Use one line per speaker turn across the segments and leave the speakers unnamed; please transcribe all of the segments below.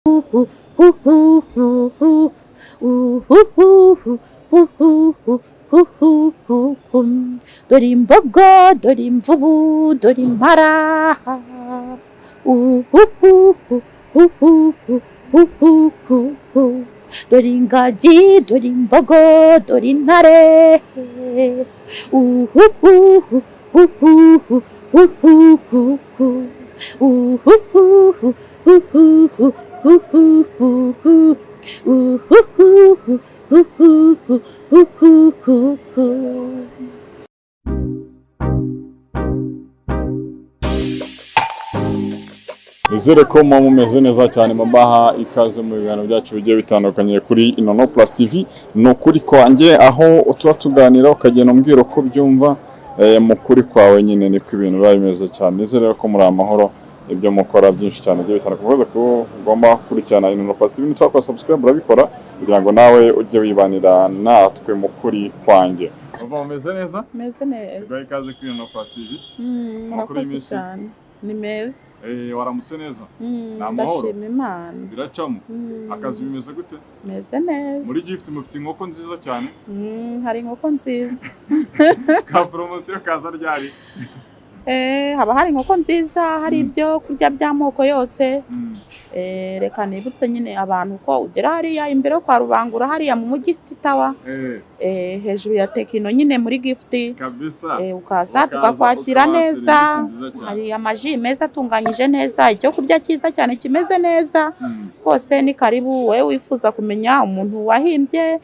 dore imbogo, dore imvubu, dore impara, dore ingagi, dore imbogo, dore intare,
Nizere ko muba mumeze neza cyane mubaha ikaze mu biganiro byacu bigiye bitandukanye kuri Inono Plus TV. No kuri kwanjye aho tuba tuganira ukagenda umbwira uko byumva mu kuri kwawe nyine niko ibintu biba bimeze cyane. Nizere ko muri amahoro ibyo mukora byinshi cyane bigiye bitandukanye ko ugomba gukurikirana Inono Plus TV nitwa subscribe urabikora kugira ngo nawe ujye wibanira natwe mu kuri kwanjye. Uba umeze neza?
meze neza.
Tugaye ikaze kuri Inono Plus TV.
Murakoze cyane. Ni meza.
Waramutse neza?
Ndashima Imana.
Biracamo? Akazi bimeze gute?
Meze neza.
Muri gift mufite inkoko nziza cyane?
Hari inkoko nziza.
Ka promotion kaza ryari?
Haba hari inkoko nziza, hari ibyo kurya by'amoko yose. Reka nibutse nyine abantu ko ugera hariya imbere kwa Rubangura hariya mu mujyi Tower. Hejuru ya Tekino nyine muri gift.
Kabisa.
Ukaza tukakwakira neza. Hari amaji meza atunganyije neza, icyo kurya cyiza cyane kimeze neza. Kose ni karibu wewe wifuza kumenya umuntu wahimbye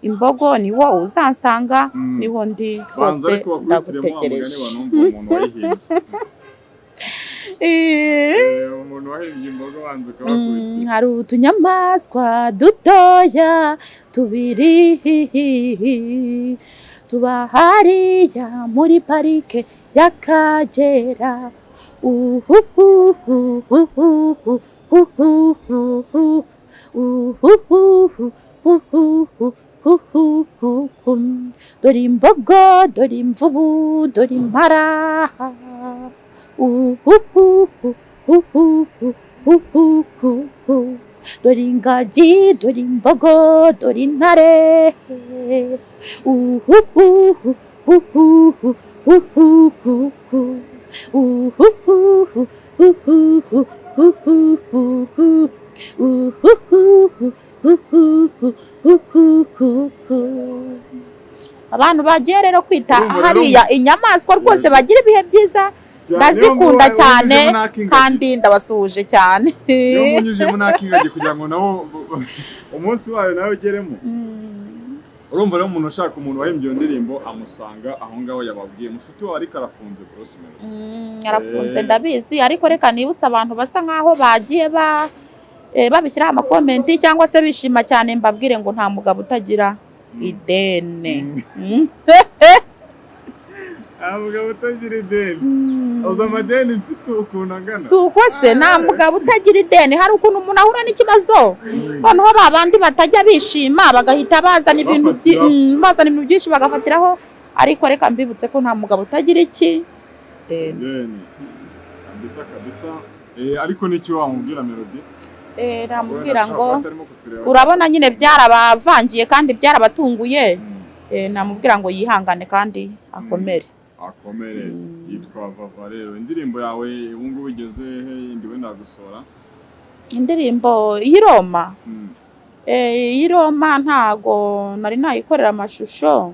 imbogo ni wo uzansanga niho ndi hose ndagutekereje.
Umuntu wahimbye imbogo wanze ukabakubita.
Hari utunyamaswa dutoya tubiri tuba hariya muri parike y'Akagera. Dore imbogo, dore imvubu, dore impara, dore ingagi, dore imbogo, dore intare, abantu bagiye rero kwita hariya inyamaswa rwose bagira ibihe byiza, ndazikunda cyane kandi ndabasuhuje cyane.
Iyo munyujemo nakingagi kugira ngo nabo umunsi wayo nawe ugeremo. Urumva rero umuntu ushaka umuntu wahimbye iyo ndirimbo amusanga aho ngaho yababwiye. Mushuti wawe ariko arafunze Bruce Melody.
Arafunze ndabizi, ariko reka nibutse abantu basa nkaho bagiye babishyiraho amakomenti cyangwa se bishima cyane, mbabwire ngo nta mugabo utagira idene.
Mugabo utagira ideni. Uza amadeni mfite ukuntu angana.
Si uko se nta mugabo utagira ideni. Hari ukuntu umuntu ahura n'ikibazo noneho babandi batajya bishima bagahita bazana ibintu byinshi bagafatiraho, ariko reka mbibutse ko nta mugabo utagira iki
ideni. Kabisa. Ariko n'icyo wamubwira Melody?
Namubwira ngo urabona nyine byarabavangiye kandi byarabatunguye. Namubwira ngo yihangane kandi akomere.
Yitwa Vava rero. Indirimbo yawe ubu ngubu igeze he? Ndi wenda gusora
indirimbo y'Iroma. Y'Iroma ntago nari nayikorera amashusho,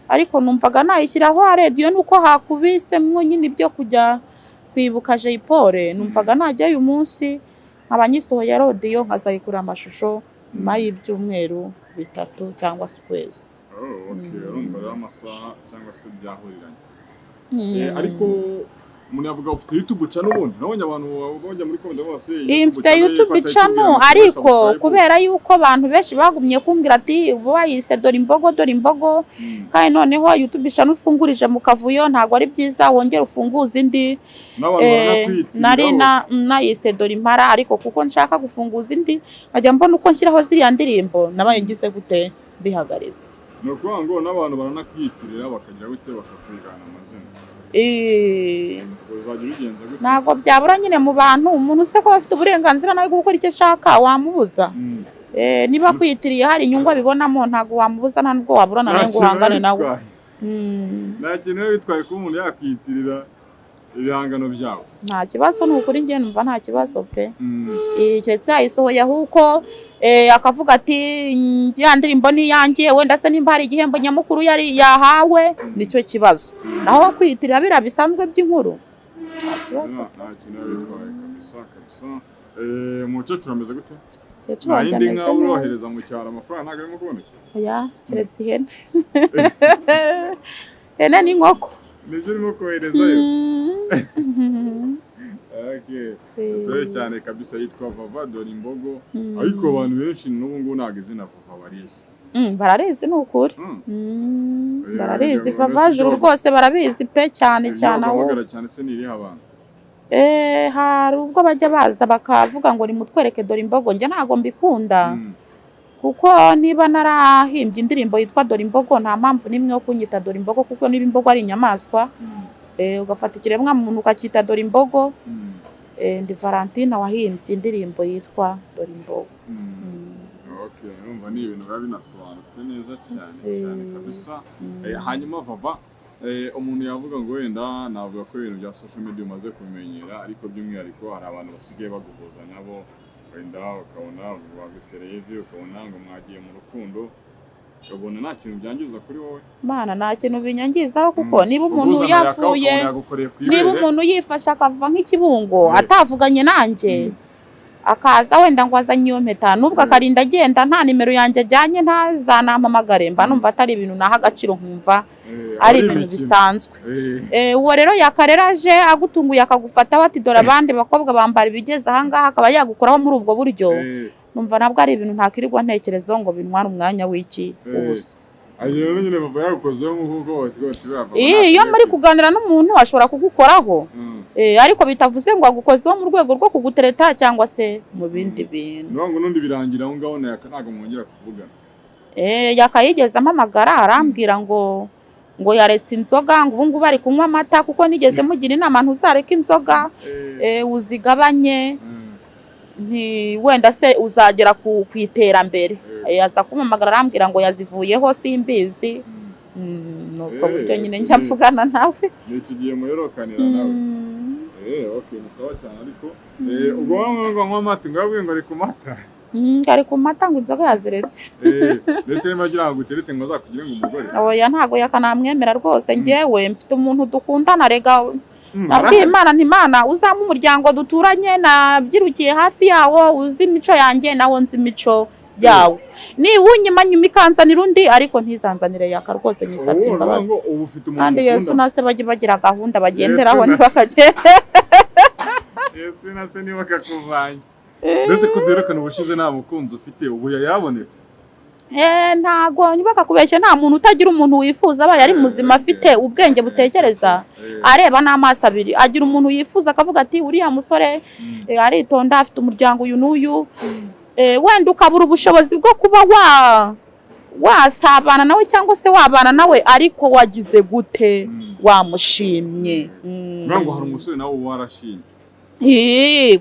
ariko numvaga nayishyiraho radio nuko hakubise mwo nyine ibyo kujya kwibuka Jay Paul. Numvaga najya uyu munsi abanyisohoye radio nkazayikora amashusho nyuma y'ibyumweru 3 cyangwa se ukwezi.
Urumva rero amasaha cyangwa se byahuriranye. Ariko umuntu yavuga ufite YouTube channel ubundi nabonye abantu bajya muri comment bose
mfite YouTube channel, ariko kubera yuko abantu benshi bagumye kumbwira ati wayise dore imbogo kandi noneho YouTube channel ufungurije mu kavuyo ntago ari byiza, wongera ufunguza indi. Nari nayise dore impara, ariko kuko nshaka gufunguza indi ajya mbona uko nshyiraho ziriya ndirimbo nabaye ngize gute bihagaritse.
Nuko ngo n'abantu baranakwiyitirira bakagira gute bakakwigana amazina. uzajya ubigenza gute?
Ntabwo byabura nyine mu bantu, umuntu se ko bafite uburenganzira nawe gukora icyo ashaka wamubuza? Niba kwitiriye hari inyungu abibonamo ntabwo wamubuza, nta nubwo waburana nawe ngo uhangane nawe.
Nta kintu biba bitwaye kuba umuntu yakwiyitirira ibihangano byawe? Nta
kibazo, ni ukuri njye numva nta kibazo pe. Keretse yayisohoye ahubwo akavuga ati ya ndirimbo ni iyanjye, wenda se nimba hari igihembo nyamukuru yari yahawe, nicyo kibazo. Naho kwiyitirira biriya bisanzwe by'inkuru nta kibazo.
Nta kintu biba bitwaye kabisa. Umukecuru ameze gute?
Nta yindi nka
urohereza mu cyaro amafaranga ntabwo arimo kuboneka?
Oya, keretse ihene. Ihene n'inkoko
nibyo urimo koherezayo? Dore cyane kabisa, yitwa Vava Dorimbogo, ariko abantu benshi n'ubu ngubu ntabwo izina Vava barizi.
Bararizi ni ukuri. Bararizi Vava Juru rwose barabizi pe cyane aho.
Cyane se niriha abantu?
Hari ubwo bajya baza bakavuga ngo nimutwereke Dorimbogo, njye ntabwo mbikunda. Kuko niba narahimbye indirimbo yitwa Dorimbogo, nta mpamvu nimwe yo kunyita Dorimbogo, kuko niba imbogo ari inyamaswa, ugafata ikiremwa muntu ukacyita Dorimbogo. Ndi Valentina wahimbye indirimbo yitwa Dorimbogo.
Urumva ni ibintu biba binasobanutse neza cyane kabisa. Hanyuma Vava, umuntu yavuga ngo wenda navuga ko ibintu bya social media umaze kubimenyera, ariko by'umwihariko hari abantu basigaye baguhuza nabo, wenda ukabona bagutereye ivi, ukabona ngo mwagiye mu rukundo, ukabona nta kintu byangiza kuri wowe?
Mana, nta kintu binyangizaho, kuko niba umuntu yapfuye, niba umuntu yifashe akava nk'ikibungo atavuganye nanjye, akaza wenda ngo azanye iyo mpeta, nubwo akarinda agenda nta nimero yanjye ajyanye, ntazanampamagare, mba numva atari ibintu naha agaciro, nkumva ari ibintu bisanzwe. Uwo rero yakareraje agutunguye akagufataho ati dore abandi bakobwa bambara ibigeze ahangaha, akaba yagukuraho muri ubwo buryo, numva nabwo ari ibintu ntakirirwa ntekerezaho ngo bintware umwanya w'iki ubusa.
Rero nyine Vava yagukozeho nk'uko
iyo muri kuganira n'umuntu ashobora kugukoraho, ariko bitavuze ngo agukozeho mu rwego rwo kugutereta cyangwa se mu bindi bintu.
Ngo n'undi birangira aho ngaho ntabwo mwongera kuvugana?
Yakayigeze amamagara arambwira ngo yaretse inzoga, ngo ubu ngubu ari kunywa amata, kuko nigeze mugira inama ntuzareke inzoga, uzigabanye, wenda se uzagera ku iterambere. Aza kumamagara arambwira ngo yazivuyeho simbizi, nuko buryo nyine njya mvugana nawe.
Ni iki gihe muherukanira nawe? Ni sawa cyane, ariko ubwo ngo anywa amata, ngo yabwiye ngo ari ku mata?
Ari ku mata, ngo inzoga yaziretse.
Mbese niba agira ngo uterete ngo azakugire ngo umugore?
Oya, ntabwo yakanamwemera rwose. Njyewe mfite umuntu dukundana, rega nabwiye Imana nti Imana uzampa umuryango duturanye, nabyirukiye hafi yawo, uzi imico yanjye nawo nzi imico yawe, niba unyimanyuma ikanzanira undi, ariko ntizanzanire yaka rwose, nyisabye imbabazi. Kandi Yesu na se bajye bagira gahunda bagenderaho, ntibakagende.
Yesu na se ntibakakuvanye. Mbese ko duherekana ubushize nta mukunzi ufite, ubu yabonetse?
Ntago nyubaka kubeshya, nta muntu utagira umuntu wifuza, abaye ari muzima afite ubwenge butekereza, areba n'amaso abiri, agira umuntu yifuza akavuga ati uriya musore aritonda, afite umuryango uyu n'uyu, wenda ukabura ubushobozi bwo kuba wasabana nawe cyangwa se wabana nawe, ariko wagize gute, wamushimye.
Ngo hari umusore nawe warashimye?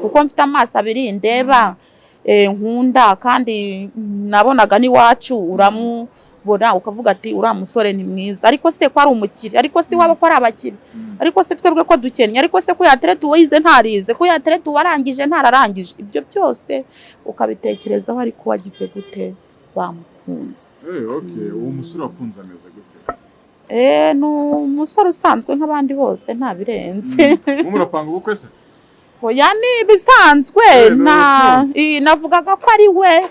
Kuko mfite amaso abiri ndeba, nkunda, kandi nabonaga n'iwacu uramubona ukavuga ati uriya musore ni mwiza, ariko se ko ari umukire, ariko se waba ko ari abakire, ariko se twebwe ko dukennye, ariko se ko yatereta uwayize ntarize, ko yatereta uwarangije ntararangije, ibyo byose ukabitekerezaho, ariko wagize gute, wamukunze.
Uwo musore wakunze ameze gute?
Ni umusore usanzwe nk'abandi bose, nta birenze.
Murapanga ubukwe se?
Oya, ni bisanzwe, navugaga ko ari we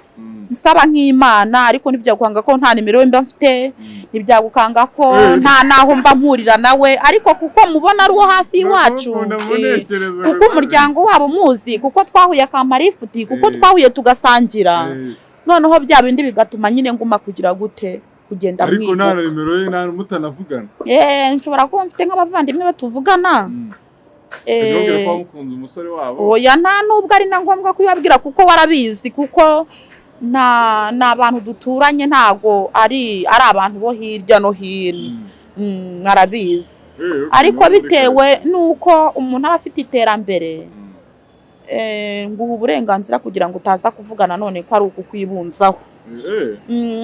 nsaba nk'Imana, ariko ntibyagukanga ko nta nimero mba mfite, ntibyagukanga ko nta naho mba mpurira nawe, ariko kuko mubona ari uwo hafi y'iwacu, kuko umuryango wabo muzi, kuko twahuye akamara ifuti, kuko twahuye tugasangira, noneho bya bindi bigatuma nyine nguma kugira gute, kugenda mwibuka.
Ariko nta nimero ye nta mutanavugana?
Nshobora kuba mfite nk'abavandimwe batuvugana.
Ntiyongere ko wamukunze umusore wabo?
Oya, nta nubwo ari na ngombwa kuyabwira, kuko warabizi, kuko ni abantu duturanye, ntago ari abantu bo hirya no hino, arabizi. ariko bitewe nuko umuntu aba afite iterambere nguha uburenganzira kugira ngo utaza kuvuga nanone ko ari ukukwibunzaho.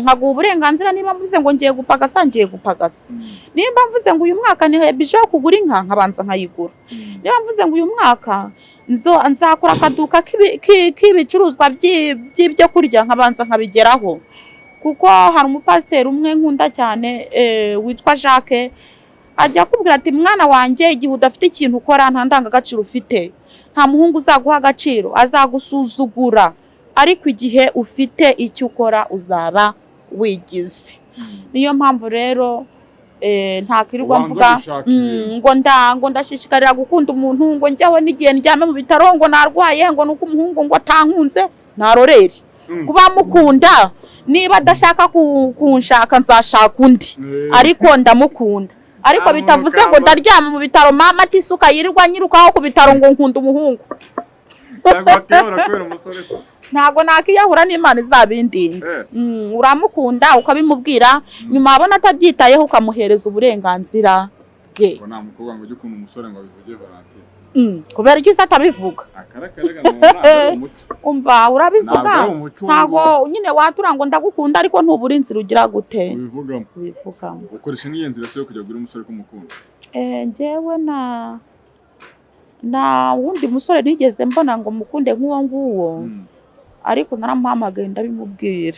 Nkaguha uburenganzira niba mvuze ngo ngiye gupagasa ngiye gupagasa, nimba mvuze ngo uyu mwaka ni bije yo kugura inka nkabanza nkayigura, niba mvuze ngo uyu mwaka nzakora akaduka k'ibicuruzwa by'ibyo kurya nkabanza nkabigeraho. Kuko hari umupasiteri umwe nkunda cyane witwa Jacques, ajya akubwira ati mwana wanjye igihe udafite ikintu ukora nta ndangagaciro ufite, nta muhungu uzaguha agaciro, azagusuzugura, ariko igihe ufite icyo ukora uzaba wigize. Niyo mpamvu rero ntakirirwa mvuga ngo ndashishikarira gukunda umuntu ngo njyaho n'igihe ndyame mu bitaro ngo narwaye ngo nuko umuhungu ngo atankunze. Ntarorere kuba mukunda, niba adashaka kunshaka nzashaka undi, ariko ndamukunda. Ariko bitavuze ngo ndaryama mu bitaro mama atisuka yirirwa nyirukaho ku bitaro ngo nkunda umuhungu. Ntago nakiyahura n'Imana izabindinda. Uramukunda ukabimubwira, nyuma abona atabyitayeho ukamuhereza uburenganzira bwe.
Ngo nta mukobwa ngo ujye ukunda umusore ngo abivuge Valentine.
Kubera iki atabivuga? Umva urabivuga, ntago nyine watura ngo ndagukunda ariko ntubura inzira ugira gute ubivugamo.
Ukoresha n'iyo nzira se yo kujya gura umusore kumukunda?
Njyewe na wundi musore nigeze mbona ngo mukunde nk'uwo nguwo, ariko naramuhamagaye ndabimubwira.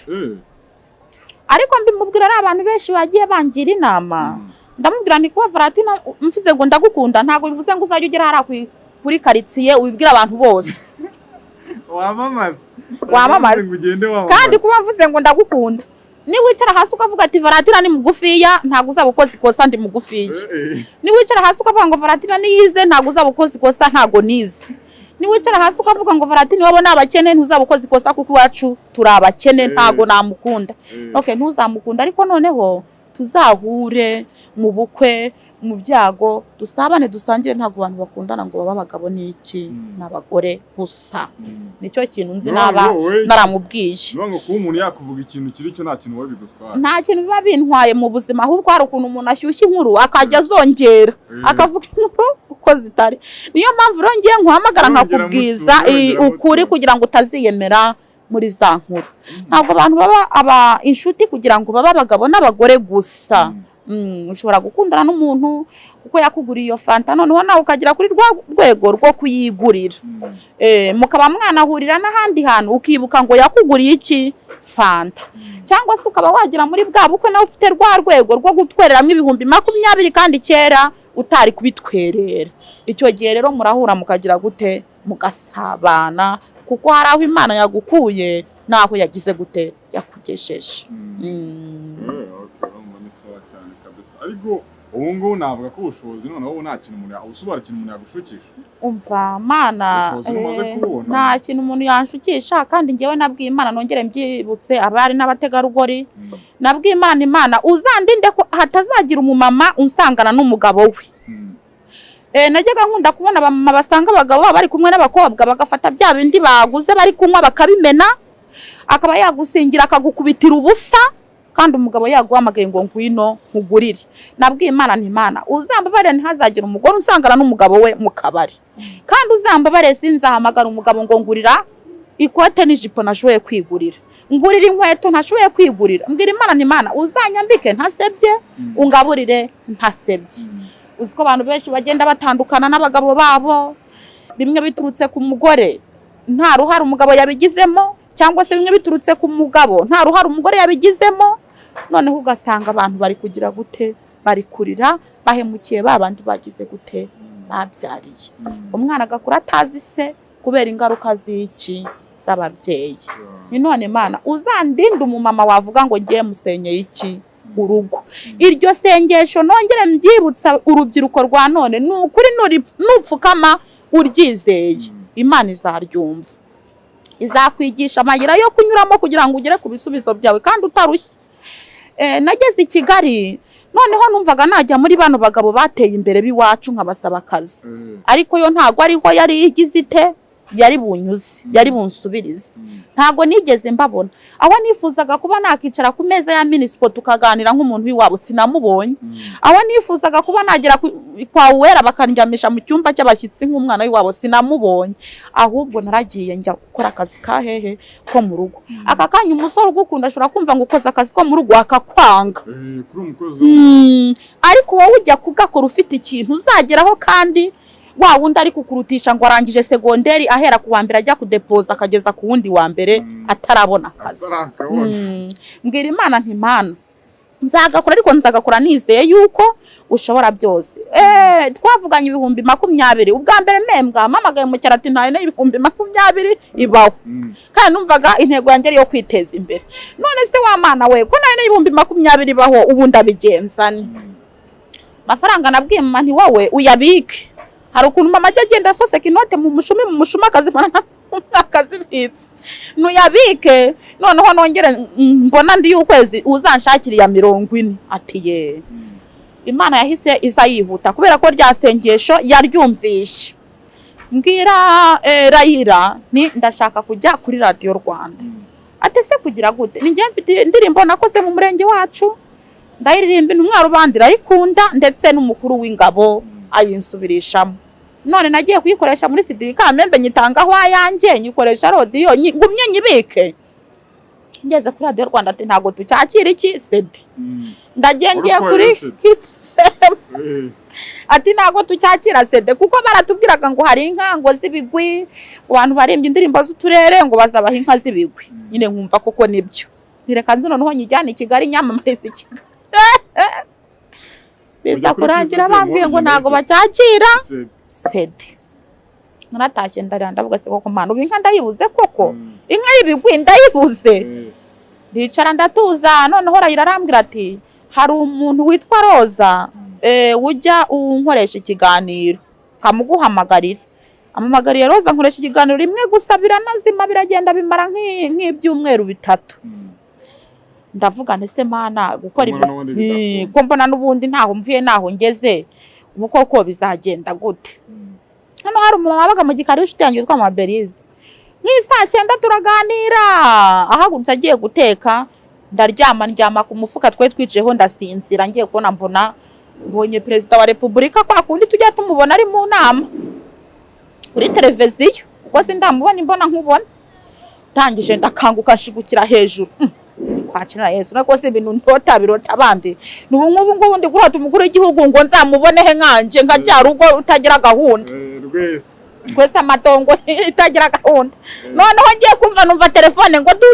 Ariko mbimubwira ari abantu benshi bagiye bangira inama. Ndamubwira ni kuba Valentine mfize ngo ndagukunda ntago bivuze ngo uzajya ugera hara kuri karitsiye ubibwira abantu bose.
Wamamaza
kandi kuba mvuze ngo ndagukunda, ni wicara hasi ukavuga ati Valentine ni mugufiya ntago uzabukoza ikosa ndi mugufiya. Ni wicara hasi ukavuga ngo Valentine niyize ntago uzabukoza ikosa ntago nize. Ni wicara hasi ukavuga ngo Valentine wabo nabakene ntuzabukoza ikosa kuko iwacu turi abakene ntago namukunda. Okay, ntuzamukunda ariko noneho tuzahure mu bukwe mu byago dusabane dusangire. Ntago abantu bakundana ngo baba abagabo n'iki n'abagore gusa. Nicyo kintu nzi naba naramubwiye.
Ngo kuba umuntu yakuvuga ikintu kiri cyo nta kintu we bigutwara,
nta kintu biba bintwaye mu buzima, ahubwo hari ukuntu umuntu ashyushya inkuru akajya azongera akavuga inkuru uko zitari. Niyo mpamvu rongeye nkuhamagara nkakubwiza ukuri kugira ngo utaziyemera muri za nkuru. Ntabwo abantu baba inshuti kugira ngo baba abagabo n'abagore gusa. Ushobora gukundana n'umuntu kuko yakuguriye iyo fanta, noneho nawe ukagira kuri rwego rwo kuyigurira. Mukaba mwanahurira n'ahandi hantu ukibuka ngo yakuguriye iki fanta, cyangwa se ukaba wagira muri bwa bukwe nawe ufite rwa rwego rwo gutwereramo 20,000 kandi kera utari kubitwerera. Icyo gihe rero murahura mukagira gute mugasabana, kuko hari aho Imana yagukuye naho yagize gute yakugesheje.
Ariko ubu ngubu navuga ko ubushobozi noneho ubu nta kintu umuntu usobanura ikintu umuntu yagushukisha.
Umva Mana, nta kintu umuntu yanshukisha, kandi njyewe nabwiye Imana nongere mbyibutse abari n'abategarugori. Nabwiye Imana uzandinde ko hatazagira umumama unsangana n'umugabo we. Najyaga nkunda kubona abamama basanga abagabo bari kumwe n'abakobwa bagafata bya bindi baguze bari kunywa bakabimena, akaba yagusingira akagukubitira ubusa, kandi umugabo yaguhamagaye ngo ngwino nkugurire. Nabwiye Imana nti Imana uzambabare ntihazagira umugore unsangana n'umugabo we mu kabari, kandi uzambabare sinzahamagara umugabo ngo ngurira ikote n'ijipo nashoboye kwigurira, ngurira inkweto ntashoboye kwigurira. Mbwira Imana nti Imana uzanyambike ntasebye, ungaburire ntasebye. Uziko abantu benshi bagenda batandukana n'abagabo babo, bimwe biturutse ku mugore nta ruhare umugabo yabigizemo, cyangwa se bimwe biturutse ku mugabo nta ruhare umugore yabigizemo. Noneho ugasanga abantu bari kugira gute, bari kurira bahemukiye babandi bagize gute babyariye. Umwana agakura atazi se kubera ingaruka z'iki z'ababyeyi. Ni none Mana uzandinde umumama wavuga ngo ngiye musenyeye iki urugo. Iryo sengesho nongere mbyibutsa urubyiruko rwa none, n'ukuri nupfukama uryizeye Imana izaryumva, izakwigisha amayira yo kunyuramo kugira ngo ugere ku bisubizo byawe kandi utarushye. Nageze i Kigali noneho numvaga najya muri bano bagabo bateye imbere biwacu nkabasaba akazi, ariko yo ntago ariho yari yigize ite yari bunyuze yari bunsubirize ntago nigeze mbabona aho nifuzaga kuba nakicara ku meza ya Minispo tukaganira nk'umuntu w'iwabo sinamubonye aho nifuzaga kuba nagera kwa Uwera bakandyamisha mu cyumba cy'abashyitsi nk'umwana w'iwabo sinamubonye ahubwo naragiye njya gukora akazi ka hehe ko mu rugo aka kanya umusore ugukunda ashobora kumva ngo ukoze akazi ko mu rugo akakwanga ariko wowe ujya kugakora ufite ikintu uzageraho kandi wa wundi ari kukurutisha ngo arangije segonderi ahera ku wa mbere ajya kudepoza akageza ku wundi wa mbere atarabona akazi mbwira Imana nti Mana nzagakora ariko nzagakora nizeye yuko ushobora byose twavuganye 20,20 ubwa mbere membwa mamagaye mu cyarati ntaye na 20,20 ibaho kandi numvaga intego yanjye yo kwiteza imbere none se wa Mana we ko naye na 20,20 ibaho ubu ndabigenzane mafaranga nabwiye mama nti wowe uyabike hari ukuntu mama agenda asoseka inote mu mushumi akazibitse nuyabike noneho nongere mbona ndi y'ukwezi uzanshakira ya 40 ati ye Imana yahise iza yihuta kubera ko ryasengesho yaryumvishe mbwira Rayira ni ndashaka kujya kuri Radio Rwanda ati se kugira gute ninjye mfite indirimbo nakose mu murenge wacu ndayiririmba intumwa rubandira ayikunda ndetse n'umukuru w'ingabo ayinsubirishamo none nagiye kuyikoresha muri CD Kamembe nyitangaho ayanjye nyikoresha radio ngumye nyibike ngeze kuri Radio Rwanda ati ntago tucyakira iki CD ndagengiye kuri ati ntago tucyakira CD kuko baratubwiraga ngo hari inkango z'ibigwi abantu barembye indirimbo z'uturere ngo bazabaha inka z'ibigwi nyine nkumva koko nibyo bireka nzi noneho nyijyana i Kigali nyamamariza Kigali biza kurangira bambwiye ngo ntago bacyakira CD naratashye ndarira ndavuga se koko Mana ubinka ndayibuze koko inka y'ibigwi ndayibuze ndicara ndatuza noneho Rayira arambwira ati hari umuntu witwa Roza ujya unkoresha ikiganiro kamuguhamagarira amamagariye Roza nkoresha ikiganiro rimwe gusa biranazima biragenda bimara nk'ibyumweru 3 ndavuga nese Mana gukora ibi ko mbona n'ubundi ntaho mvuye naho ngeze ubu koko bizagenda gute hano hari umumama wabaga mu gikari w'inshuti yanjye yitwa Maberize nk'isa 9 turaganira ahagumye agiye guteka ndyama ku mufuka twe twiceho ndasinzira ngiye kubona mbona mbonye Perezida wa Repubulika kwa kundi tujya tumubona ari mu nama kuri televiziyo uko sindamubona imbona nkubona tangije ndakanguka shigukira hejuru kwakira Yesu nako se ibintu birota abandi n'ubu ndi kurata umukuru w'igihugu ngo nzamubonehe nkanje nkajya rugo utagira gahunda twese amatongo itagira gahunda noneho ngiye kumva numva telefone ngo du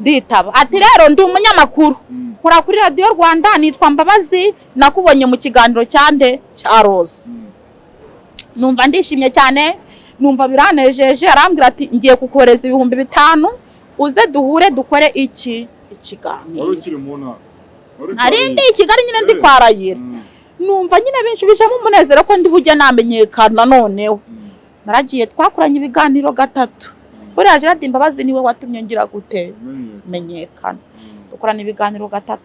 nditaba ati rero ndi umunyamakuru nkora kuri Radio Rwanda nitwa Mbabazi nakubonye mu kiganiro cyande cya Rose numva ndishimye cyane numva biranejeje arambwira ati ngiye kukoreza 5,000 uze duhure dukore ikiganiro arindi Kigali nyine ndi kwa Rayira numva nyine benshi bijamo umunezero ko ndi bujya namenyekana noneho naragiye twakoranye ibiganiro 3 buriya Gerard Mbabazi niwe watumye ngira gute menyekana dukorana ibiganiro 3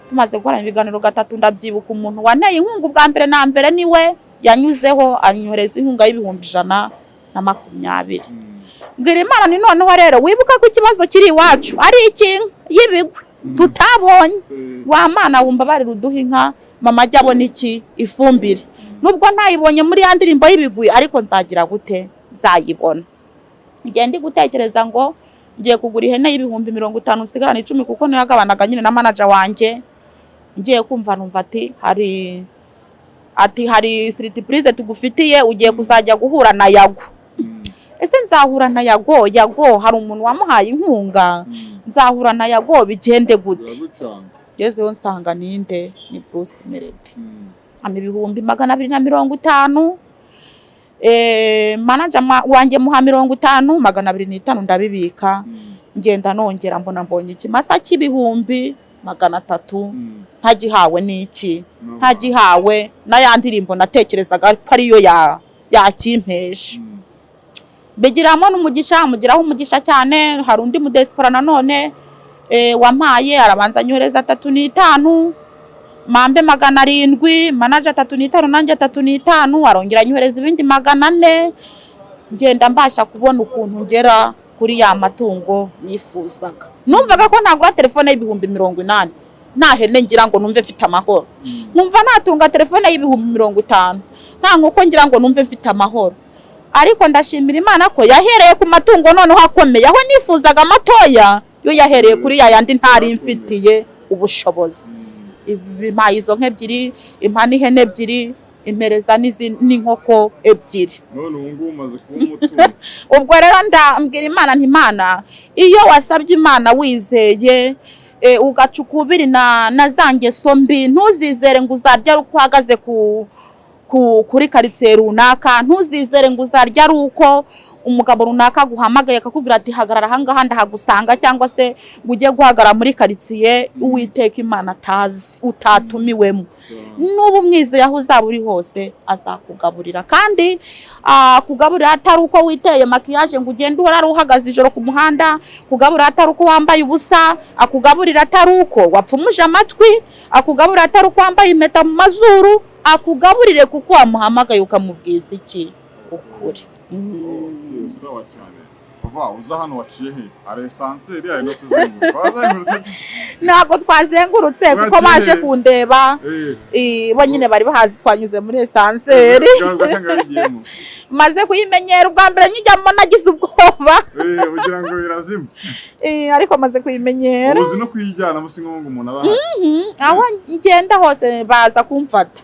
tumaze gukorana ibiganiro 3 ndabyibuka umuntu wanteye inkunga ubwa mbere na mbere niwe yanyuzeho anyoreza inkunga y'2020 mbwira Imana ni noneho rero wibuka ko ikibazo kiri iwacu ari iki y'ibigwi tutabonye wa Mana wumva bari ruduha inka mama ajya abona iki ifumbire nubwo ntayibonye muri ya ndirimbo y'ibigwi ariko nzagira gute nzayibona ngiye ndi gutekereza ngo ngiye kugura ihene y'50,000 sigarana 10 kuko niyagabanaga nyine na manager wanjye ngiye kumva numva ati hari surprise tugufitiye ugiye kuzajya guhura na Yago ese nzahura na Yago hari umuntu wamuhaye inkunga nzahura na Yago bigende gute yezeho nsanga ninde ni Bruce Melody ami 250 manager wanjye muha 50 205 ndabibika ngenda nongera mbonye ikimasa c'300 ntagihawe n'iki ntagihawe na ya ndirimbo natekerezaga ko ari yo yakimpesha begiramo n'umugisha mugiraho umugisha cyane hari undi mudespora nanone wampaye arabanza nyohereza 3,5 mambe 700, manager 35 nanjye 35, arongera anyohereza ibindi 400, ngenda mbasha kubona ukuntu ngera kuri ya matungo nifuzaga. Numvaga ko ntagura telefone y'ibihumbi 80, nta hene ngira ngo numve mfite amahoro. Numva natunga telefone y'ibihumbi 50, nta nkoko ngira ngo numve mfite amahoro. Ariko ndashimira Imana ko yahereye ku matungo noneho akomeye, aho nifuzaga matoya yo yahereye kuri ya yandi ntari mfitiye ubushobozi. Impaye izo nk'ebyiri, impana ihene ebyiri, impereza n'inkoko ebyiri.
none ubu ngubu umaze kuba umutunzi.
Ubwo rero ndambwira Imana nti Imana, iyo wasabye Imana wizeye ugaca ukubiri na za ngeso mbi, ntuzizere ngo uzarya ari uko uhagaze kuri karitsiye runaka, ntuzizere ngo uzarya ari uko umugabo runaka guhamagaye akakubwira ati hagarara ahangaha ndahagusanga, cyangwa se ngo ujye guhagarara muri karitsiye Uwiteka Imana atazi utatumiwemo. N'ubu mwizeye aho uzaba uri hose azakugaburira, kandi kugaburira atari uko witeye makiyaje ngo ugende uhora uhagaze ijoro ku muhanda, kugaburira atari uko wambaye ubusa, akugaburira atari uko wapfumuje amatwi, akugaburira atari uko wambaye impeta mu mazuru, akugaburire kuko wamuhamagaye ukamubwiza iki ukuri.
Sawa cyane. Bava uza hano waciye he? Are esanseri ari no kuzenguruka. Wazengurutse?
Ntabwo twazengurutse kuko baje kundeba. Bo nyine bari bahazi twanyuze muri esanseri. Maze kuyimenyera ubwa mbere nyijyamo nagize ubwoba.
Ugira ngo birazima.
Ariko maze kuyimenyera.
Uzi no kuyijyana musingo ngo umuntu abaha.
Aho ngenda hose baza kumfata.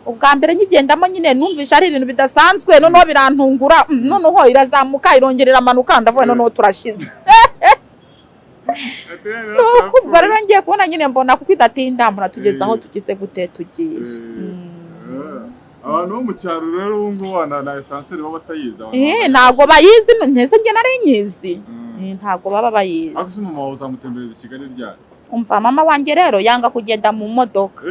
Ubwa mbere nyigendamo nyine numvisha ari ibintu bidasanzwe, noneho birantungura, noneho irazamuka irongera iramanuka, ndavuga noneho turashize. Ubwo rero ngiye kubona nyine mbona kuko idatinda tugeze aho tugize gute tugiye.
Abantu bo mu cyaro rero ubu ngubu na esanseri baba batayizi.
Ntabwo bayizi, ntese njye nari nyizi. Ntabwo baba bayizi.
Akose mama wawe uzamutembereza i Kigali ryari?
Umva mama wanjye rero yanga kugenda mu modoka.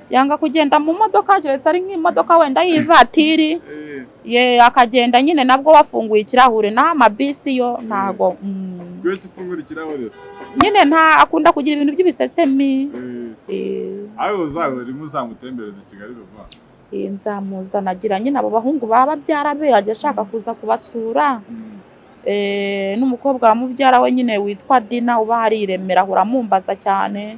Yanga kugenda mu modoka, keretse ari nk'imodoka wenda y'ivatiri. Akagenda nyine nabwo wafunguye ikirahure, na amabisi yo ntago.
Gwetse fungura ikirahure.
Nyine nta akunda kugira ibintu by'ibisesemi.
Ayo zawe rimwe uzamutembereza i Kigali bava.
Nzamuzanagira nyine abo bahungu baba byarabe ajya ashaka kuza kubasura. N'umukobwa wa mubyara we nyine witwa Dina uba hari iremera ahora mumbaza cyane,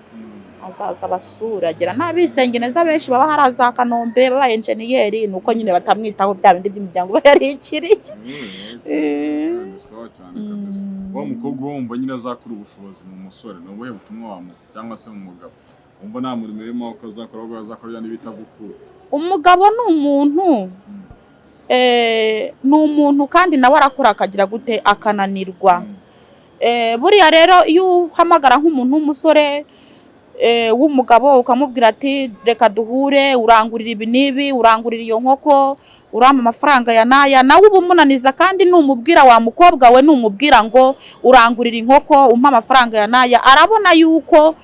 azaza basura agira n'abisenge neza benshi baba haraza Kanombe baba engineer, nuko nyine batamwitaho bya bindi by'imiryango yari ikiri.
Sawa cyane kabisa. Wa mukobwa wumva nyine azakura ubushobozi mu musore, no buhe butumwa wamu cyangwa se mu mugabo, umva nta muri mirimo ukazakora ubwo azakora n'ibita gukura.
Umugabo ni umuntu ni umuntu kandi nawe arakora akagira gute akananirwa. Buriya rero iyo uhamagara nk'umuntu w'umusore w'umugabo ukamubwira ati reka duhure urangurira ibi nibi, urangurira iyo nkoko, urama amafaranga ya naya, nawe ubumunaniza. kandi numubwira wa mukobwa we numubwira ngo urangurira inkoko umpa amafaranga ya naya, arabona yuko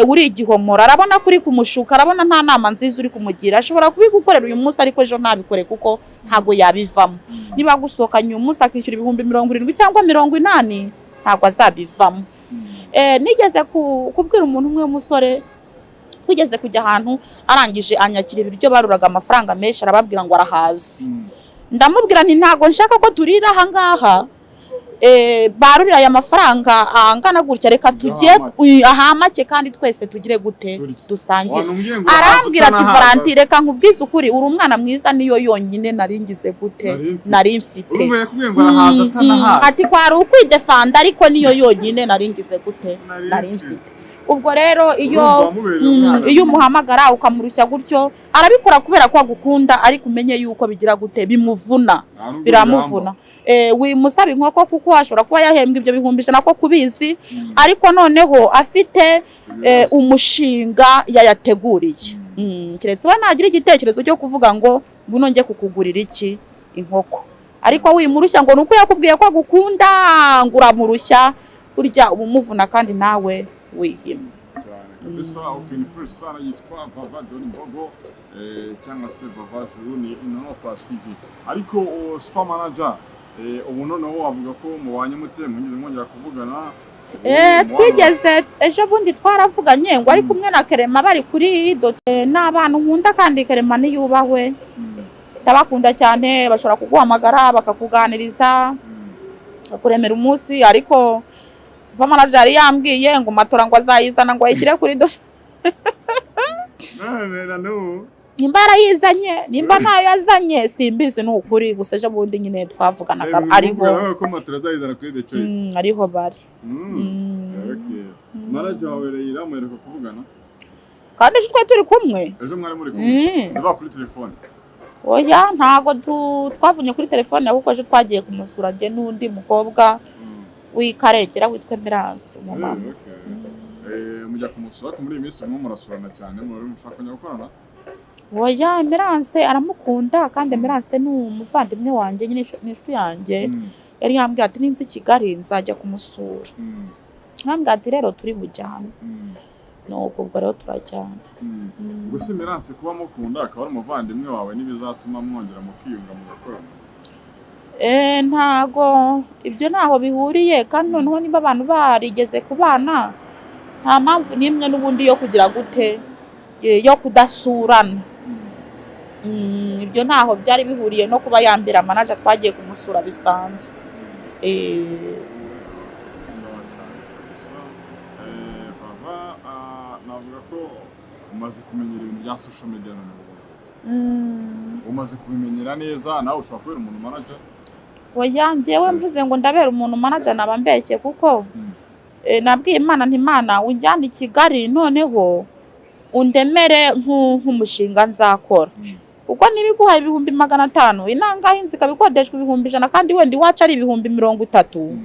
uri igihomora, arabona kuri kumushuka, arabona nta nama nziza uri kumugira. Ashobora kubigukorera uyu munsi ariko ejo ntabikore kuko ntago yabivamo. Niba gusohokanye uyu munsi akishyura ibihumbi 70 cyangwa 80, ntago azabivamo. Nigeze kubwira umuntu umwe w'umusore wigeze kujya ahantu arangije anyakira ibiryo baruraga amafaranga menshi, arababwira ngo arahazi. Ndamubwira nti ntago nshaka ko turira aha ngaha, barurira aya mafaranga angana gutya, reka tujye aha make kandi twese tugire gute dusangire. Arambwira ati Valentin reka nkubwize ukuri, uri umwana mwiza, niyo yonyine naringize gute nari mfite. Ati kwari ukwidefanda ariko niyo yonyine naringize gute nari mfite. Ubwo rero iyo umuhamagara ukamurushya gutyo arabikora kubera ko agukunda, ariko umenye yuko bigira gute bimuvuna, biramuvuna. Wimusaba inkoko kuko ashobora kuba yahembwa ibyo bihumbi 100 ko kubizi, ariko noneho afite umushinga yayateguriye. Kiretse we nagira igitekerezo cyo kuvuga ngo buno nge kukugurira iki inkoko, ariko wimurushya ngo nuko yakubwiye ko agukunda ngo uramurushya, burya ubumuvuna kandi nawe wihima.
Kabisa ukinifresh sana yitwa Vava Don Bogo cyangwa se Vava Juruni Inono Plus TV. Ariko super manager ubu noneho wavuga ko mubanye mute mwongera kuvugana
twigeze ejo bundi twaravuganye ngo ari kumwe na Kerema bari kuri dote n'abantu nkunda kandi Kerema niyubahwe ndabakunda cyane bashobora kuguhamagara bakakuganiriza bakuremera umunsi ariko supermanager yari yambwiye ngo matora ngo azayizana ngo ayishyire kuri dote nimba yarayizanye nimba ntayo yazanye simbizi ni ukuri gusa ejo bundi nyine twavuganaga ariho
ko matora azayizana kuri the choice
ariho bari
manager wawe Leila mwereka kuvugana
kandi ejo twari turi kumwe
ejo mwari muri kumwe ziba kuri telefone
oya ntago twavunye kuri telefone ahubwo ejo twagiye kumusura je n'undi mukobwa w'ikarengera witwa Emerance umumama
mujya kumusura ko muri iyi minsi mwo murasurana cyane muri mushakanya gukorana
oya Emerance aramukunda kandi Emerance ni umuvandimwe wanje nyine n'ishwi yanje yari yambwiye ati ninzi Kigali nzajya kumusura nkambwiye ati rero turi bujyane nuko ubwo rero turajyana
gusa Emerance kuba mukunda akaba ari umuvandimwe wawe n'ibizatuma mwongera mukiyunga mugakorana
ntago ibyo naho bihuriye kandi noneho niba abantu barigeze kubana nta mpamvu nimwe n'ubundi yo kugira gute yo kudasurana ibyo naho byari bihuriye no kuba yambira manager twagiye kumusura bisanzwe
navuga ko umaze kumenyera ibintu bya social media umaze kubimenyera neza nawe ushobora kubera umuntu manager
oya njyewe mvuze ngo ndabera umuntu manager naba mbeshye kuko nabwiye Imana ntimana unjyana i Kigali noneho undemere nk'umushinga nzakora kuko nibiguha 500 inanga hinzi kabikodeshwa 100 kandi wenda iwacu ari 30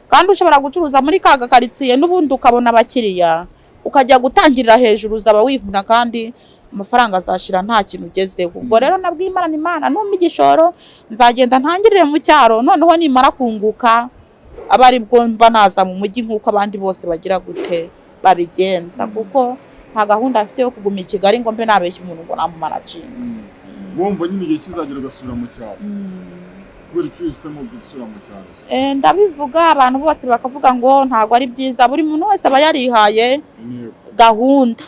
kandi ushobora gucuruza muri kaga karitsiye n'ubundi ukabona abakiriya ukajya gutangirira hejuru uzaba wivuna kandi amafaranga azashira nta kintu ugezeho ubwo rero nabwiye Imana ntimana numpa igishoro nzagenda ntangirire mu cyaro noneho nimara kunguka abari bwo mba naza mu mujyi nk'uko abandi bose bagira gute babigenza kuko nta gahunda afite yo kuguma i Kigali ngo mbe nabeshya umuntu ngo namumanaging
wumva nyine igihe kizagera ugasubira mu cyaro kubera icyo uhisemo gusubira mu cyaro
ndabivuga abantu bose bakavuga ngo ntago ari byiza buri muntu wese aba yarihaye gahunda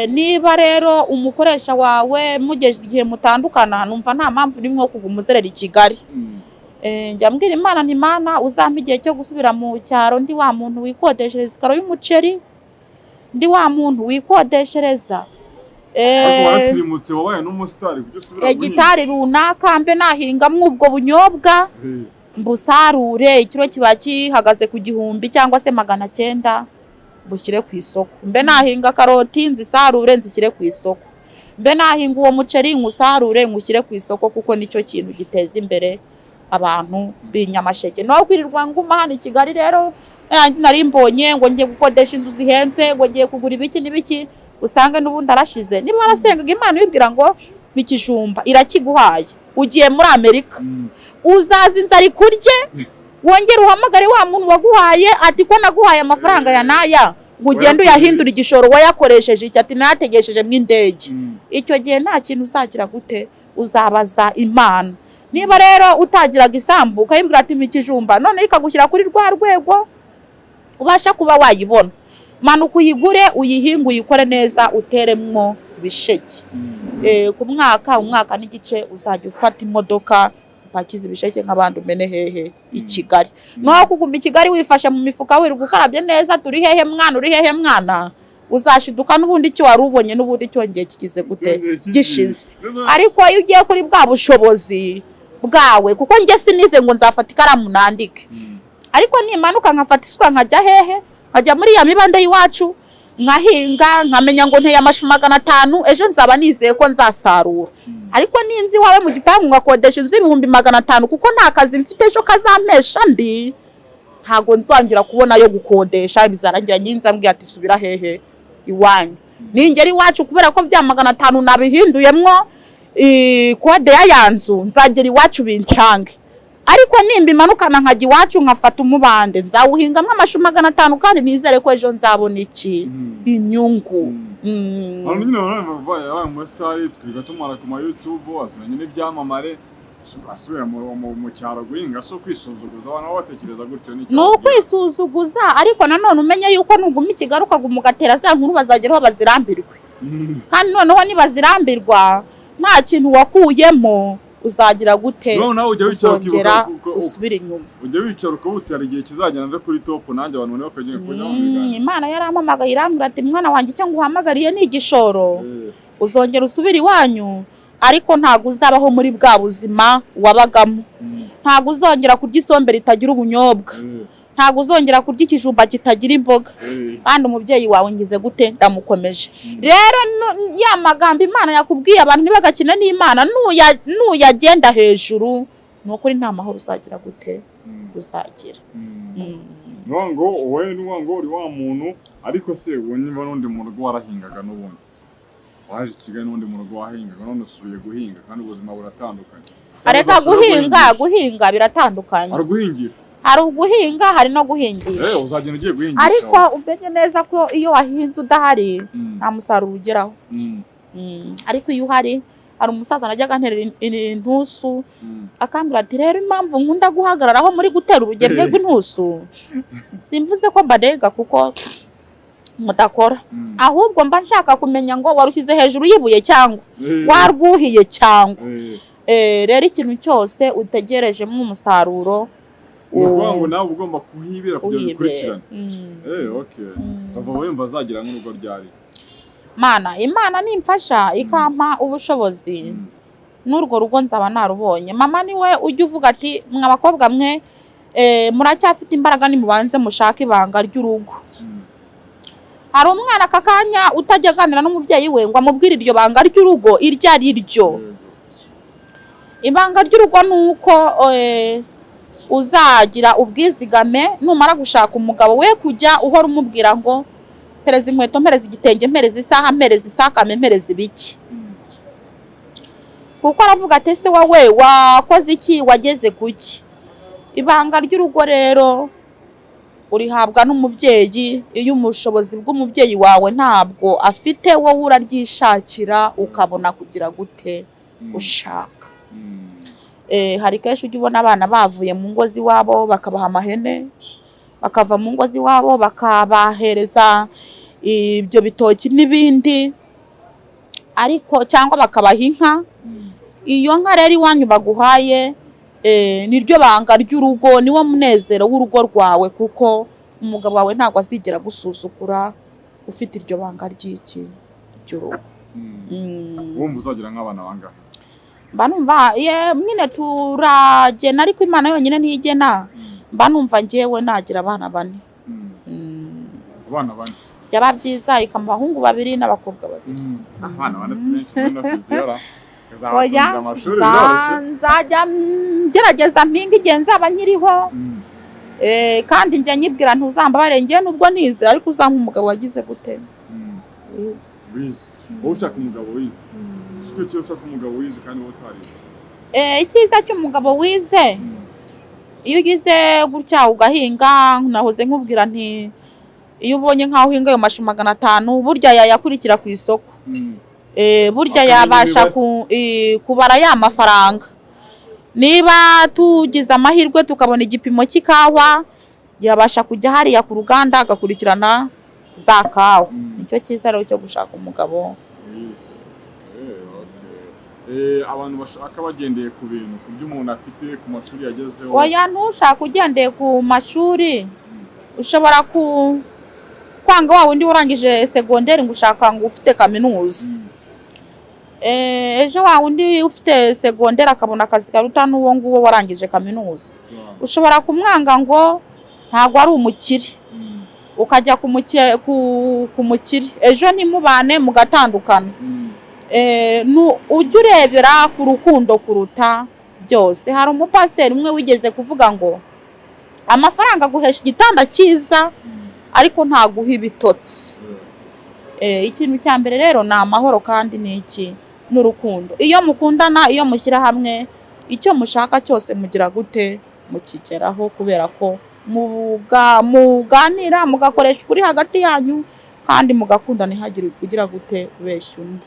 niba rero umukoresha wawe mugeje igihe mutandukana numva nta mpamvu nimwe yo kuguma uzerera i Kigali njya mbwira Imana ntimana uzampa igihe cyo gusubira mu cyaro ndi wa muntu wikodeshereza ikaro y'umuceri ndi wa muntu wikodeshereza
ariko warasirimutse wabaye n'umusitari kujya usubira
gitari runaka mbe nahingamwe ubwo bunyobwa mbusarure ikiro kiba kihagaze ku 1000 cyangwa se 900 bushyire ku isoko mbe nahinga karoti nzisarure nzishyire ku isoko mbe nahinga uwo muceri nkusarure nkushyire ku isoko kuko nicyo kintu giteza imbere abantu b'inyamasheke no kwirirwa nguma hano i Kigali rero nari mbonye ngo ngiye gukodesha inzu zihenze ngo ngiye kugura ibiki n'ibiki usanga n'ubundi arashize niba warasengaga Imana ibibwira ngo bikijumba irakiguhaye ugiye muri Amerika uzaza inzara kurye wongera uhamagare wa muntu waguhaye ati ko naguhaye amafaranga ya naya ugenda uyahindura igishoro wayakoresheje iki ati nategesheje mw'indege icyo gihe nta kintu uzagira gute uzabaza Imana niba rero utagiraga isambu ukayibwira ati mikijumba none ikagushyira kuri rwa rwego ubasha kuba wayibona manuka uyigure uyihinga uyikore neza uteremwo ibisheke ku umwaka n'igice uzajya ufata imodoka upakiza ibisheke nk'abandi umene hehe i Kigali no kuguma i Kigali wifashe mu mifuka wirirwa ukarabye neza turi hehe mwana uzashiduka n'ubundi cyo warubonye n'ubundi cyongeye kigize gute gishize ariko iyo ugiye kuri bwa bushobozi bwawe kuko nge sinize ngo nzafata ikaramu nandike ariko nimanuka nkafata isuka nkajya hehe nkajya muri ya mibande y'iwacu nkahinga nkamenya ngo nteye amashu 500 ejo nzaba nizeye ko nzasarura ariko ninzi wawe mu gipangu ngakodesha inzu 500 kuko nta kazi mfite ejo kazampesha mbi ntago nzangira kubona yo gukodesha bizarangira nyinza mbwiye ati subira hehe iwanyu ningeri iwacu kubera ko bya 500 nabihinduyemwo kode yanzu nzagera iwacu bincange ariko nimba imanukana nkajya iwacu nkafata umubande nzawuhingamwe amashu 500 kandi nizere ko ejo nzabona iki inyungu
nyine baravuga mu star twiga tumara ku ma YouTube azanye n'ibyamamare asubira mu cyaro guhinga so kwisuzuguza abantu batekereza gutyo
ni ukwisuzuguza ariko nanone umenye yuko nuguma ikigaruka umugatera za nkuru bazageraho bazirambirwe kandi noneho nibazirambirwa nta kintu wakuyemo uzagira gute
no ujya wicara
usubira inyuma
ujya wicara ukabutera igihe kizagenda nje kuri top nanjye abantu bakagenda kujya mu
Imana yarampamagaye irambwira ati mwana wanjye cyangwa uhamagariye ni igishoro uzongera usubira iwanyu ariko ntago uzabaho muri bwa buzima wabagamo ntago uzongera kurya isombe ritagira ubunyobwa ntago uzongera kurya ikijumba kitagira imboga kandi umubyeyi wawe ngize gute ndamukomeje rero ya magambo Imana yakubwiye abantu ntibagakina n'Imana nuyagenda hejuru nukuri nta mahoro uzagira gute uzagira
nwango wowe nwango uri wa muntu ariko se uwo niba n'undi muntu warahingaga n'ubundi waje Kigali n'undi muntu wahingaga none usubiye guhinga kandi ubuzima buratandukanye
areka guhinga biratandukanye hari uguhinga hari no guhingisha
uzagenda ugiye guhingisha
ariko umenye neza ko iyo wahinze udahari nta musaruro ugeraho ariko iyo uhari hari umusaza najyaga nterera intusu akambwira ati rero impamvu nkunda guhagararaho muri gutera urugemwe rw'intusu simvuze ko mbadega kuko mudakora ahubwo mba nshaka kumenya ngo warushyize hejuru yibuye cyangwa warwuhiye cyangwa rero ikintu cyose utegerejemo umusaruro
ngo nawe ugomba kuhibira kugira ngo ukurikirane okay bava wemva azagira nk'urugo ryari
Imana nimfasha ikampa ubushobozi n'urwo rugo nzaba narubonye mama niwe ujya uvuga ati mwa bakobwa mwe muracyafite imbaraga nimubanze mushaka ibanga ry'urugo hari umwana akakanya utajya aganira n'umubyeyi we ngo amubwire iryo banga ry'urugo iryo ari ryo ibanga ry'urugo nuko uzagira ubwizigame numara gushaka umugabo we kujya uhora umubwira ngo mpereza inkweto mpereza igitenge mpereza isaha mpereza isakame mpereza ibiki kuko aravuga ati ese wowe wakoze iki wageze kuki ibanga ry'urugo rero urihabwa n'umubyeyi iyo ubushobozi bw'umubyeyi wawe ntabwo afite wowe uraryishakira ukabona kugira gute ushaka hari kenshi ujya ubona abana bavuye mu ngo z'iwabo bakabaha amahene bakava mu ngo z'iwabo bakabahereza ibyo bitoki n'ibindi ariko cyangwa bakabaha inka iyo nka rero iwanyu baguhaye niryo banga ry'urugo niwo munezero w'urugo rwawe kuko umugabo wawe ntabwo azigera gusuzugura ufite iryo banga ry'urugo
wumva uzagira nk'abana bangahe
mba numva nyine turagena ariko Imana yonyine ntiyigena mba numva ngewe nagira abana 4
abana 4
yaba byiza ikamba abahungu 2 n'abakobwa 2
abana 4 si benshi no kuziyara
nzajya ngerageza mpinga igihe nzaba nkiriho kandi njya nyibwira ntuzambabare njye nubwo nize ariko uzampa umugabo wagize gute
wize wowe ushaka umugabo wize icyo ushaka umugabo wize kandi wowe utarize
icyiza cy'umugabo wize iyo ugize gutya ugahinga nahoze nkubwira nti iyo ubonye nkaho uhinga ayo mashu 500 burya yayakurikira ku isoko burya yabasha kubara ya mafaranga niba tugize amahirwe tukabona igipimo cy'ikawa yabasha kujya hariya ku ruganda agakurikirana za kawa nicyo cyiza rero cyo gushaka umugabo
abantu bashaka bagendeye ku bintu ku byo umuntu afite ku mashuri yagezeho
oya ntushaka ugendeye ku mashuri ushobora kwanga wa wundi warangije segonderi ngo ushaka ngo ufite kaminuza ejo wa wundi ufite segonderi akabona akazi karuta n'uwo nguwo warangije kaminuza ushobora kumwanga ngo ntabwo ari umukire ukajya ku mukire ejo ntimubane mugatandukana ujya urebera ku rukundo kuruta byose hari umupasiteri umwe wigeze kuvuga ngo amafaranga aguhesha igitanda cyiza ariko ntaguha ibitotsi ikintu cya mbere rero ni amahoro kandi ni iki n'urukundo iyo mukundana iyo mushyira hamwe icyo mushaka cyose mugira gute mukigeraho kubera ko muganira mugakoresha ukuri hagati yanyu kandi mugakunda ntihagire kugira gute ubeshya undi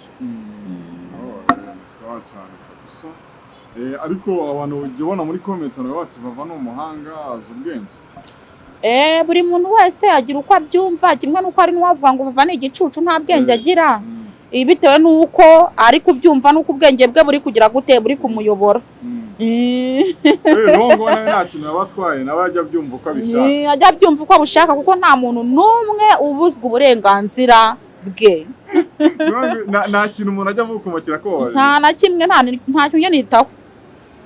sawa cyane kabisa ariko abantu ujya ubona muri comment bati bava no muhanga azi ubwenge.
Buri muntu wese agira uko abyumva, kimwe nuko ari n'uwavuga ngo bava ni igicucu nta bwenge agira. Bitewe nuko ari kubyumva nuko ubwenge bwe buri kugira gute buri kumuyobora.
Nongo nta kintu abatwaye nawe ajya byumva uko abishaka.
Ajya byumva uko abishaka kuko nta muntu numwe ubuzwa uburenganzira bwe.
Nta kintu umuntu ajya avukumukira ko
nta na kimwe nta cyo nitaho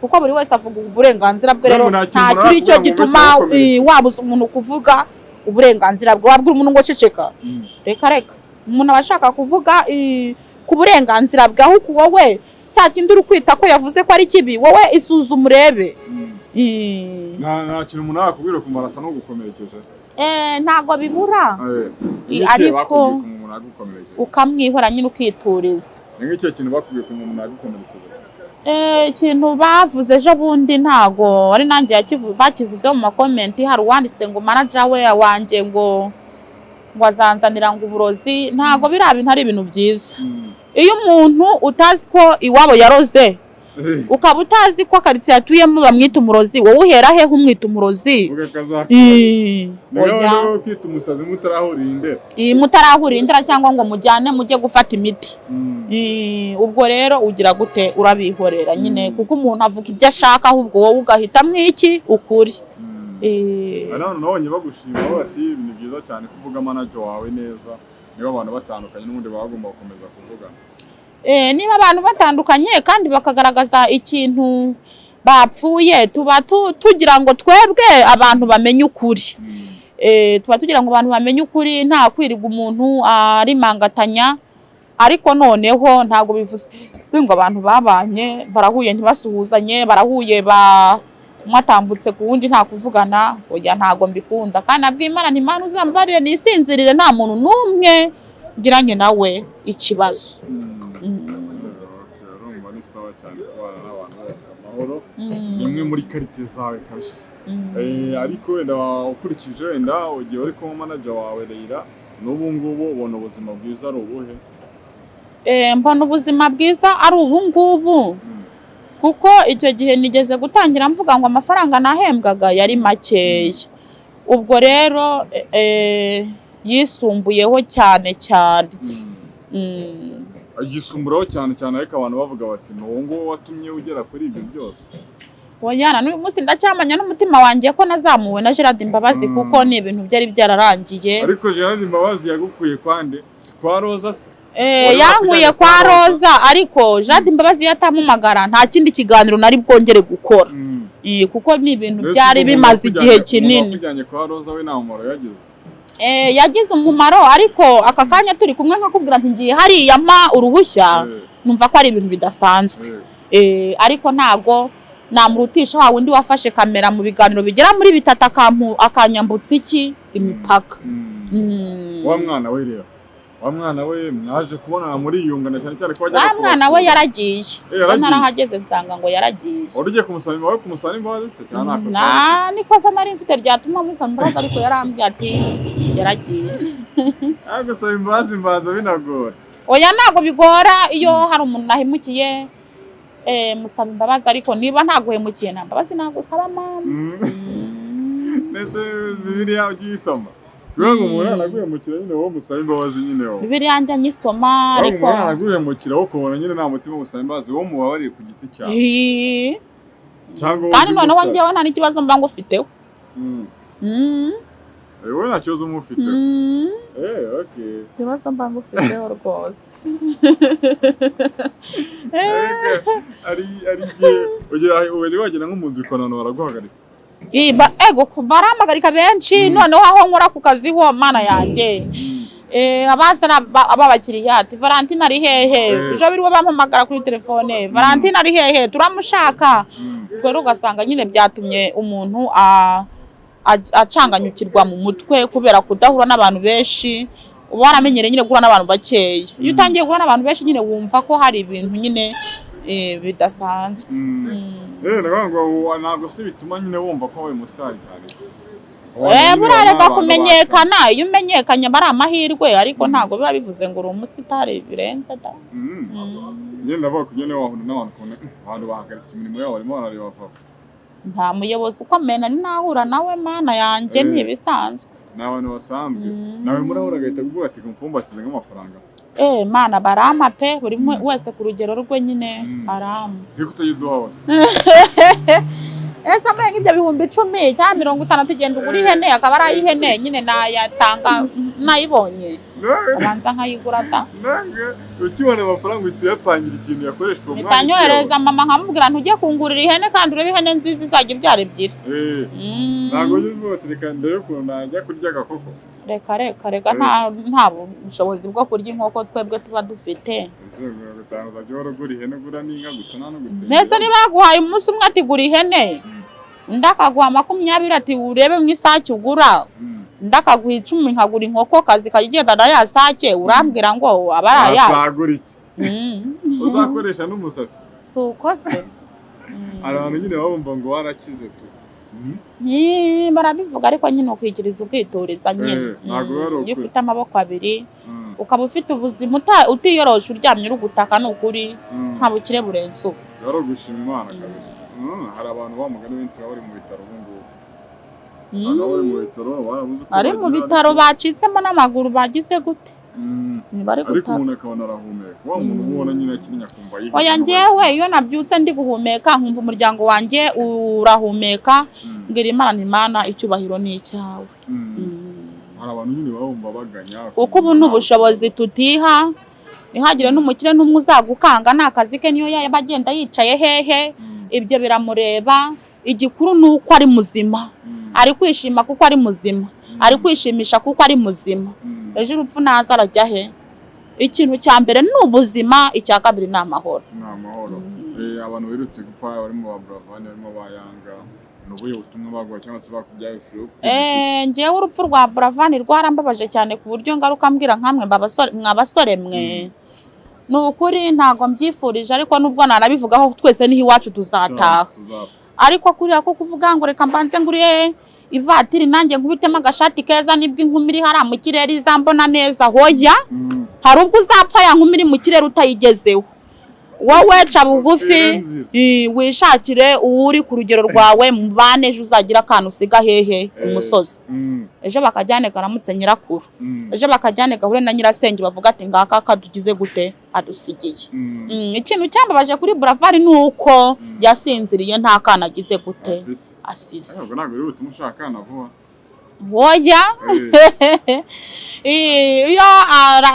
kuko buri wese avuga uburenganzira bwe. Rero nta kuri cyo gituma wabuza umuntu kuvuga uburenganzira bwe. Wabwira umuntu ngo ceceka, reka umuntu abashaka kuvuga ku burenganzira bwe, aho wowe cya kindi uri kwita ko yavuze ko ari kibi wowe isuzume urebe.
Nta kintu umuntu yakubwira kumarasa no gukomerekeje.
Ntago bibura, ariko ukamwihora nyine ukituriza.
N'icyo kintu bakubwiye ku muntu nagukomerekeje.
Ikintu bavuze ejo bundi ntago ari nanjye bakivuze mu makomenti. Hari uwanditse ngo manager we wanjye ngo azanzanira ngo uburozi. Ntago biriya bintu ari ibintu byiza. Iyo umuntu utazi ko iwabo yaroze ukaba utazi ko karitsiye atuyemo bamwita umurozi, wowe uhera he umwita umurozi?
Oya kwita umusazi
mutarahurira indera cyangwa ngo mujyane mujye gufata imiti. Ubwo rero ugira gute urabihorera nyine kuko umuntu avuga ibyo ashaka ahubwo wowe ugahitamo iki ukuri.
Nabonye bagushima bati ni byiza cyane kuvuga manager wawe neza. Niba abantu batandukanye n'ubundi bagomba gukomeza kuvugana.
Niba abantu batandukanye kandi bakagaragaza ikintu bapfuye, tuba tugira ngo twebwe abantu bamenye ukuri. Tuba tugira ngo abantu bamenye ukuri, nta kwirirwa umuntu arimangatanya. Ariko noneho ntago bivuze ngo abantu babanye barahuye ntibasuhuzanye, barahuye mwatambutse ku wundi nta kuvugana. Oya ntago mbikunda kandi nabwimana ntimana uzambarire nisinzirire nta muntu numwe ngiranye nawe ikibazo.
Sawa cyane kubana n'abantu bose amahoro nimwe muri karite zawe kabisa. Ariko wenda ukurikije wenda ugiye uri ko manager wawe Leila n'ubu ngubu ubona ubuzima bwiza ari ubuhe?
Mbona ubuzima bwiza ari ubu ngubu kuko icyo gihe nigeze gutangira mvuga ngo amafaranga nahembwaga yari makeya. Ubwo rero yisumbuyeho cyane
yisumburaho cyane ariko abantu bavuga bati n'uwo watumye ugera kuri ibyo byose.
Oya n'uyu munsi ndacyamanya n'umutima wanjye ko nazamuwe na Gerard Mbabazi kuko ni ibintu byari byararangiye.
Ariko Gerard Mbabazi yagukuye kwande? Si kwa Roza se?
Yankuye kwa Roza, ariko Gerard Mbabazi yatamumagara nta kindi kiganiro nari bwongere gukora. Kuko ni ibintu byari bimaze igihe kinini.
Kujyanye kwa Roza we nta mumaro yagize.
Yagize umumaro ariko aka kanya turi kumwe nkakubwira nti ngiye hariya mpa uruhushya numva ko ari ibintu bidasanzwe. Ariko ntago namurutisha wa wundi wafashe kamera mu biganiro bigera muri 3 akanyambutsa iki imipaka.
Wa mwana we rero wa mwana we mwaje kubona muri yungana cyane ko wajya
wa mwana we yaragiye. Narahageze nsanga ngo yaragiye.
Urugiye kumusaba wawe kumusaba imbabazi se cyane nako?
Niko sa nari mfite ryatuma musaba imbabazi ariko yarambwiye ati yaragiye.
Agusaba imbabazi mbanza binagora.
Oya ntago bigora iyo hari umuntu nahemukiye musaba imbabazi, ariko niba ntaguhemukiye nta mbabazi nagusaba mama.
Nese Bibiliya ugisoma? Ngo umuntu naguhemukira nyine wo musaba imbabazi nyine wo.
Bibiliya njya nyisoma ariko
umuntu naguhemukira wo kubona nyine nta mutima gusaba imbabazi wo mubabariye ku giti cyawe.
Kandi noneho njyewe nta n'ikibazo mba ngufiteho.
Wowe nta kibazo mufite? Okay.
Ikibazo mba ngufiteho rwose.
Ugera wagera nko mu nzu ikonano baraguhagaritse?
Baramagarika benshi noneho aho nkora ku kazi ho mana yanjye. Abazana ababakiriya ati Valentine ari hehe? Ejo biriwe bampamagara kuri telefone, Valentine ari hehe? Turamushaka. Rero ugasanga nyine byatumye umuntu acanganyukirwa mu mutwe kubera kudahura n'abantu benshi. Uba waramenyereye nyine guhura n'abantu bakeya. Iyo utangiye guhura n'abantu benshi nyine wumva ko hari ibintu nyine bidasanzwe.
Ngo ntabwo se bituma nyine wumva ko wabaye umusitari cyane?
Burareka kumenyekana, iyo umenyekanye aba ari amahirwe ariko ntabwo biba bivuze ngo uri umusitari birenze da.
ngenda bakugene wahunda n'abantu kubona abantu bahagaritse imirimo yabo barimo barareba papa.
Nta muyobozi ukomeye nari nahura nawe mana yanjye ntibisanzwe.
N'abantu basanzwe. Nawe murahura agahita kuvuga ati kumfumbatize nk'amafaranga.
Mana barama pe buri wese ku rugero rwe nyine arama.
Ngiye kutayiduha hose.
Ese amenya ibyo 10,000 cyangwa 50 tugenda ugura ihene akaba ari ihene nyine nayatanga nayibonye. Abanza nkayigura da.
Nange ukibona amafaranga utuyapangira ikintu yakoresha uwo mwanya.
Mitanyohereza mama nkamubwira ntujye kungurira ihene kandi urebe ihene nziza izajya ibyara ebyiri.
Ntago yuzuye reka ndebe ko najya kurya agakoko.
Reka nta bushobozi bwo kurya inkoko twebwe tuba dufite. Nese niba yaguhaye umunsi umwe ati gura ihene ndakaguha 20 ati urebe mu isake ugura ndakaguha 10 nkagura inkoko kazi kagenda na ya sake urambwira ngo abaraya
azagura iki uzakoresha n'umusatsi
suko se
abantu nyine babumva ngo warakize tu
barabivuga ariko nyine ukwigiriza ubwitoreza nyine iyo ufite amaboko abiri ukaba ufite ubuzima utiyoroshe uryamye uri gutaka n'ukuri nta bukire burenze ubu
rero gushima Imana kabisa hari abantu bamugana benshi bari mu bitaro ubungubu
ari mu bitaro bacitsemo n'amaguru bagize gute
ariko umuntu akabona arahumeka wa muntu ubona nyine akirinya kumva yihe
oya njyewe iyo nabyutse ndi guhumeka nkumva umuryango wanjye urahumeka ngira Imana icyubahiro ni icyawe.
Hari abantu nyine babumva baganya
kuko ubu n'ubushobozi tutiha ntihagire n'umukire n'umwe uzagukanga n'akazi ke niyo yaba agenda yicaye hehe ibyo biramureba. Igikuru ni uko ari muzima ari kwishima kuko ari muzima ari kwishimisha kuko ari muzima. Ejo urupfu naza arajya he? Ikintu cya mbere ni ubuzima, icya kabiri ni amahoro.
Abantu birutse gupfa barimo ba Buravani barimo bayanga nubuye ubutumwa bagwa cyangwa se bakubyaye furu.
Ngewe urupfu rwa Buravani rwarambabaje cyane ku buryo ngaruka mbwira nkamwe mwabasore mwe nukuri ntago mbyifurije ariko nubwo narabivugaho twese niho iwacu tuzataha ariko kuriya ko kuvuga ngo reka mbanze nguriye ivatiri nanjye nkubitemo agashati keza nibwo inkumi iri hara mu kirere izambona neza hoya hari ubwo uzapfa ya nkumi iri mu kirere utayigezeho wowe ca bugufi wishakire uri ku rugero rwawe mubane ejo uzagira akantu usiga hehe umusozi ejo bakajyane karamutse nyirakuru ejo bakajyane gahure na nyirasenge bavuga ati ngaka kadugize gute adusigiye. Ikintu cyambabaje kuri Buravari nuko yasinziriye nta kana agize gute asize.
Ntabwo rero tumushaka na vuba
hoya iyo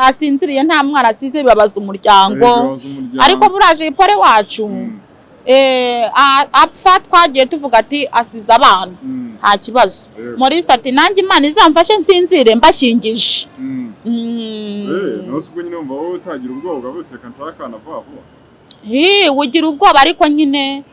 asinziriye nta mwana asize bibabaza umuryango ariko buraje ipore wacu apfa twagiye tuvuga ati asize abana nta kibazo Maurice ati nanjye Imana izamfashe nsinzire mbashingije.
Nose ubwo nyine umva wowe utagira ubwoba ugavuga reka nshaka na vuba vuba
ugira ubwoba ariko nyine